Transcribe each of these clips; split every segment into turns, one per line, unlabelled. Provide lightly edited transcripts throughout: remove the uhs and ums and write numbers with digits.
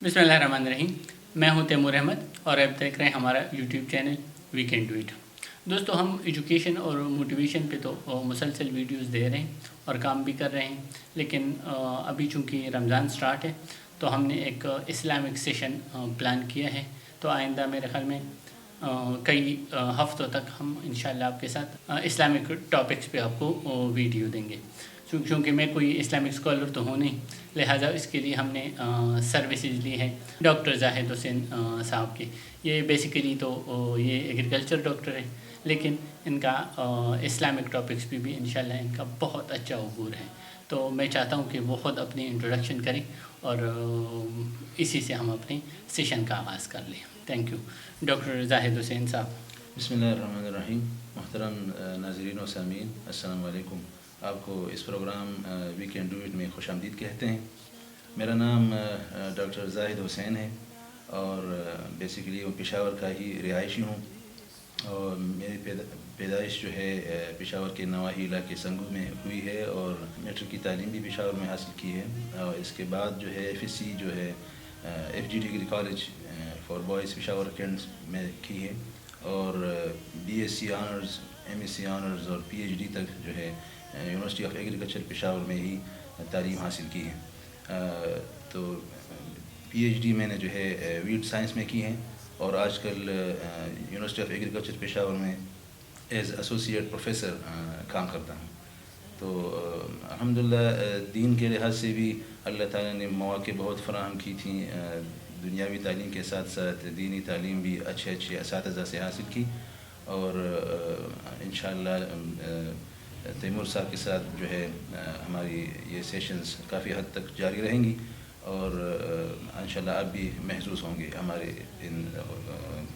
बिस्मिल्लाहिर्रहमानिर्रहीम। मैं हूं तैमूर अहमद और आप देख रहे हैं हमारा यूट्यूब चैनल वीकेंड ट्वीट। दोस्तों, हम एजुकेशन और मोटिवेशन पे तो मुसलसल वीडियोस दे रहे हैं और काम भी कर रहे हैं, लेकिन अभी चूँकि रमज़ान स्टार्ट है तो हमने एक इस्लामिक सेशन प्लान किया है। तो आइंदा मेरे ख़्याल में कई हफ़्तों तक हम इंशाल्लाह आपके साथ इस्लामिक टॉपिक्स पे आपको वीडियो देंगे। क्योंकि मैं कोई इस्लामिक स्कॉलर तो हूँ नहीं, लिहाजा इसके लिए हमने सर्विसेज ली है डॉक्टर जाहिद हुसैन साहब की। ये बेसिकली तो ये एग्रीकल्चर डॉक्टर है, लेकिन इनका इस्लामिक टॉपिक्स पे भी इंशाल्लाह इनका बहुत अच्छा अबूर है। तो मैं चाहता हूँ कि वो ख़ुद अपनी इंट्रोडक्शन करें और इसी से हम अपने सेशन का आगाज़ कर लें। Thank you doctor Zahid Hussain साहब।
बिस्मिल्लाहिर्रहमानिर्रहीम। मोहतरम नाज़रीन व सामीन, अस्सलाम वालेकुम। आपको इस प्रोग्राम वीकेंड डू इट में खुशामदीद कहते हैं। मेरा नाम डॉक्टर जाहिद हुसैन है और बेसिकली वो पेशावर का ही रिहायशी हूँ और मेरी पैदाइश जो है पेशावर के नवाही इलाके संगू में हुई है और मैट्रिक की तालीम भी पेशावर में हासिल की है। और इसके बाद जो है FSC जो है FG degree college for boys Peshawar cantts में की है और BSc ऑनर्स, MSc ऑनर्स और PhD तक जो है यूनिवर्सिटी ऑफ एग्रीकल्चर पेशावर में ही तालीम हासिल की है। तो PhD मैंने जो है वीड साइंस में की है और आजकल यूनिवर्सिटी ऑफ एग्रीकल्चर पेशावर में एज़ एसोसिएट प्रोफेसर काम करता हूँ। तो अल्हम्दुलिल्लाह दीन के लिहाज से भी अल्लाह ताला ने मौक़े बहुत फ़राहम की थी। दुनियावी तालीम के साथ साथ दीनी तालीम भी अच्छे असातिज़ा से हासिल की और इंशाअल्लाह तैमूर साहब के साथ जो है हमारी ये सेशंस काफ़ी हद तक जारी रहेंगी और इंशाअल्लाह आप भी महसूस होंगे हमारे इन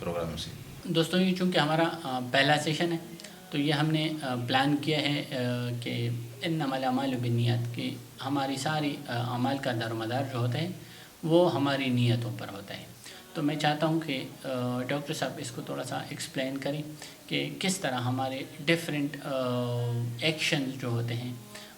प्रोग्रामों से।
दोस्तों, ये चूँकि हमारा पहला सेशन है तो ये हमने प्लान किया है कि इन्नमल अमालु बिन्नियात, कि हमारी सारी अमाल का दारोमदार जो होता है वो हमारी नीयतों पर होता है। तो मैं चाहता हूँ कि डॉक्टर साहब इसको थोड़ा सा एक्सप्लेन करें कि किस तरह हमारे डिफरेंट एक्शन जो होते हैं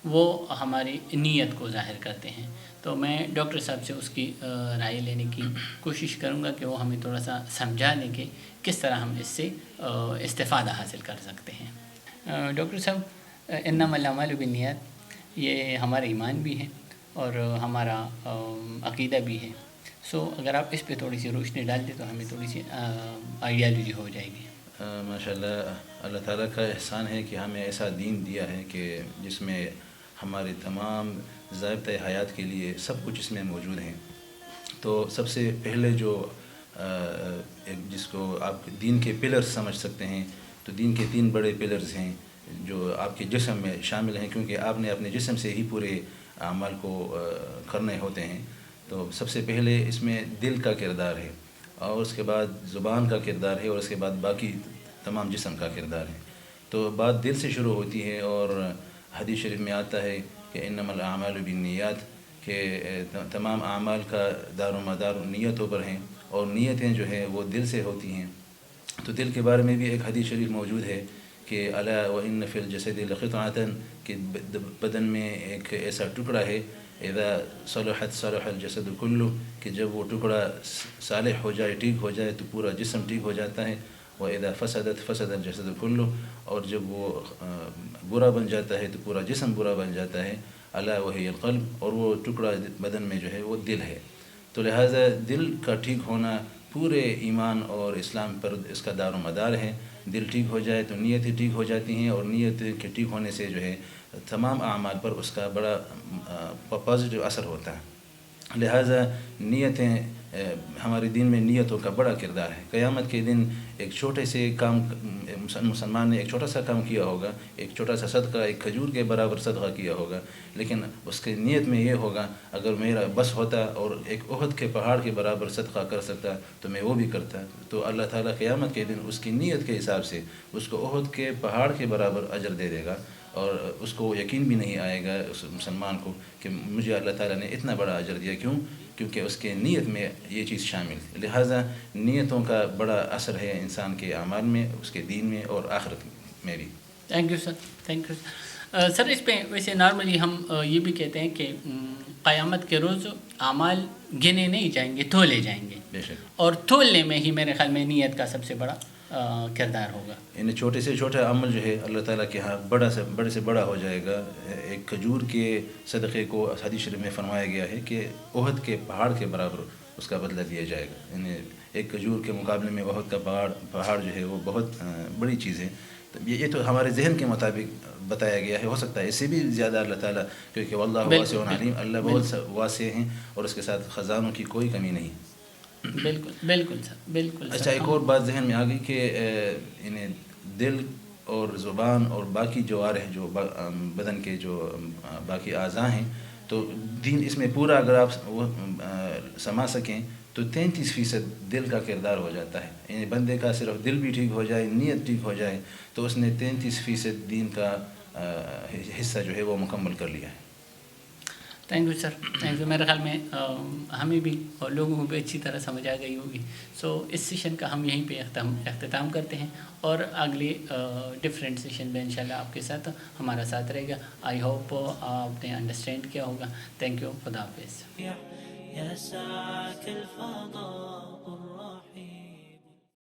वो हमारी नीयत को ज़ाहिर करते हैं। तो मैं डॉक्टर साहब से उसकी राय लेने की कोशिश करूँगा कि वो हमें थोड़ा सा समझा दें कि किस तरह हम इससे इस्तिफ़ादा हासिल कर सकते हैं। डॉक्टर साहब, इन्नमल अमालु बिन्नियात ये हमारा ईमान भी है और हमारा अक़ीदा भी है। सो अगर आप इस पे थोड़ी सी रोशनी डाल दें तो हमें थोड़ी सी आइडियालॉजी हो जाएगी।
माशाल्लाह, अल्लाह ताला का एहसान है कि हमें ऐसा दीन दिया है कि जिसमें हमारे तमाम ज़ाबिते हयात के लिए सब कुछ इसमें मौजूद हैं। तो सबसे पहले जो एक जिसको आप दीन के पिलर्स समझ सकते हैं, तो दीन के 3 बड़े पिलर्स हैं जो आपके जिस्म में शामिल हैं, क्योंकि आपने अपने जिस्म से ही पूरे अमाल को करने होते हैं। तो सबसे पहले इसमें दिल का किरदार है और उसके बाद ज़ुबान का किरदार है और उसके बाद बाकी तमाम जिस्म का किरदार है। तो बात दिल से शुरू होती है और हदीस शरीफ में आता है कि इन्नमल अमालु बिन्नियात, के तमाम अमाल का दारोमदार नीयतों पर हैं और नीयतें जो हैं वो दिल से होती हैं। तो दिल के बारे में भी एक हदीस शरीफ मौजूद है कि अला व इन्न फिल जसदि लक़ितअतन, कि बदन में एक ऐसा टुकड़ा है, इज़ा सलहत सलहल जसद कुल्लु, कि जब वो टुकड़ा सालिह हो जाए, ठीक हो जाए, तो पूरा जिस्म ठीक हो जाता है। व इज़ा फसदत फसदल जसद कुल्लु, और जब वो बुरा बन जाता है तो पूरा जिस्म बुरा बन जाता है। अला वहियल क़ल्ब, और वो टुकड़ा बदन में जो है वो दिल है। तो लिहाजा दिल का ठीक होना पूरे ईमान और इस्लाम पर इसका दारोमदार है। दिल ठीक हो जाए तो नीयतें ठीक हो जाती हैं और नीयत के ठीक होने से जो है तमाम अमाल पर उसका बड़ा पॉजिटिव असर होता है। लिहाजा नीयतें हमारे दीन में नीयतों का बड़ा किरदार है। क़यामत के दिन एक छोटे से काम, मुसलमान ने एक छोटा सा काम किया होगा, एक छोटा सा सदका, एक खजूर के बराबर सदका किया होगा, लेकिन उसके नीयत में ये होगा अगर मेरा बस होता और एक उहद के पहाड़ के बराबर सदका कर सकता तो मैं वो भी करता। तो अल्लाह ताला क़यामत के दिन उसकी नीयत के हिसाब से उसको उहद के पहाड़ के बराबर अजर दे देगा और उसको यकीन भी नहीं आएगा उस मुसलमान को कि मुझे अल्लाह ताला ने इतना बड़ा अजर दिया। क्यों? क्योंकि उसके नीयत में ये चीज़ शामिल है। लिहाजा नीयतों का बड़ा असर है इंसान के अमाल में, उसके दीन में और आखिरत में भी।
Thank you sir, thank you sir. इस पे वैसे नॉर्मली हम ये भी कहते हैं कि क़यामत के रोज़ اعمال گنے نہیں جائیں گے، تولے جائیں گے،
بے شک.
اور تولنے میں ہی میرے خیال میں نیت کا سب سے بڑا کردار ہوگا.
یعنی چھوٹے سے چھوٹا عمل جو ہے اللہ تعالیٰ کے ہاں بڑے سے بڑا ہو جائے گا. ایک کھجور کے صدقے کو حدیث شریف میں فرمایا گیا ہے کہ احد کے پہاڑ کے برابر اس کا بدلہ دیا جائے گا. یعنی ایک کھجور کے مقابلے میں احد کا پہاڑ جو ہے وہ بہت بڑی چیز ہے. تو یہ تو ہمارے ذہن کے مطابق بتایا گیا ہے. ہو سکتا ہے اس سے بھی زیادہ اللہ تعالیٰ، کیونکہ واللہ واسع علیم، اللہ بہت واسع ہیں اور اس کے ساتھ خزانوں کی کوئی کمی نہیں.
بالکل بالکل سر، بالکل.
اچھا، ایک اور بات ذہن میں آ گئی کہ یعنی دل اور زبان اور باقی جوارح جو بدن کے جو باقی اعضاء ہیں، تو دین اس میں پورا اگر آپ سما سکیں تو 33% دل کا کردار ہو جاتا ہے. یعنی بندے کا صرف دل بھی ٹھیک ہو جائے، نیت ٹھیک ہو جائے، تو اس نے 33% دین کا حصہ جو ہے وہ مکمل کر لیا ہے.
Thank you sir, thank you. میرے خیال میں ہمیں بھی اور لوگوں کو بھی اچھی طرح سمجھ آ گئی ہوگی. سو اس سیشن کا ہم یہیں پہ اختتام کرتے ہیں، اور اگلے ڈفرینٹ سیشن میں انشاءاللہ آپ کے ساتھ ہمارا ساتھ رہے گا. آئی ہوپ آپ نے انڈرسٹینڈ کیا ہوگا. Thank you. خدا حافظ.